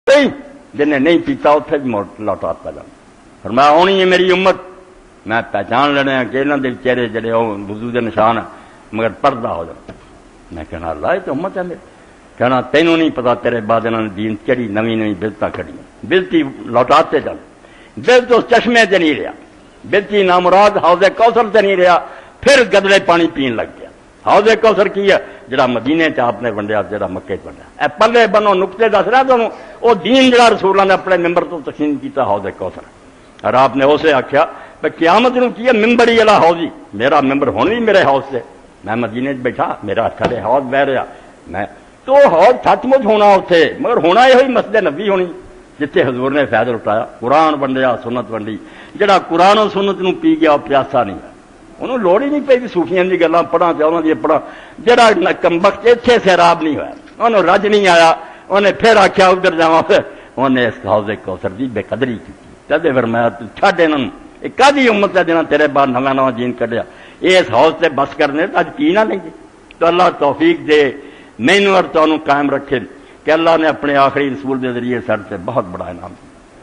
پی جنہیں نہیں پیتا اتنے بھی لوٹاتا جانا. فرمایا ہونی ہے میری امت میں پہچان لینا کہ انہوں کے چہرے جڑے وہ وضو کے نشان ہے مگر پردہ ہو جانا. میں کہنا اللہ یہ تو امت ہے میری. کہنا تینوں نہیں پتا تیرے بعد انہوں نے دین چڑھی نویں نویں بدتاں کھڑی بدتی لوٹاتے جانا. بدت اس چشمے سے نہیں رہا, بدتی نامراد حوض کوثر سے نہیں رہا, پھر گدلے پانی پین لگ گیا. حوض کوثر کی ہے جڑا مدینے چ آپ نے ونڈیا جڑا مکے چ ونڈیا. اے پلے بنو نقطے دس رہا تمہیں وہ دین جڑا رسولوں نے اپنے ممبر تو تقسیم کیتا حوض کوثر. اور آپ نے اسے آخیا بھائی قیامت نو کی ہے ممبر ہی والا حوض ہی میرا ممبر ہونی میرے حوض سے. میں مدینے بیٹھا میرا تھلے حوض بہ رہا میں تو حوض سچ مچ ہونا اتنے مگر ہونا یہ مسجد نبی ہونی جتنے حضور نے فائدہ اٹھایا قرآن ونڈیا سنت ونڈی. جڑا قرآن و سنت نو پی گیا وہ پیاسا نہیں ہے انہوں لوڑ ہی نہیں پی صوفیاں کی گلاں پڑھا تو انہوں نے پڑھا. جڑا کمبخت اتنے سیراب نہیں ہوا انہوں رج نہیں آیا انہیں پھر آخیا ادھر جا انہیں اس حوض کوثر کی بے قدری کی. کہتے پھر میں چھڈ انہوں یہ کدی امت ہے جنہیں تیرے بعد نواں نواں جین کھڈیا اس حوض سے بس کرنے تو اج پی نہ لیں گے. تو اللہ توفیق دے مینوں اور تانوں قائم رکھے کہ اللہ نے اپنے آخری رسول کے ذریعے سر سے بہت بڑا انعام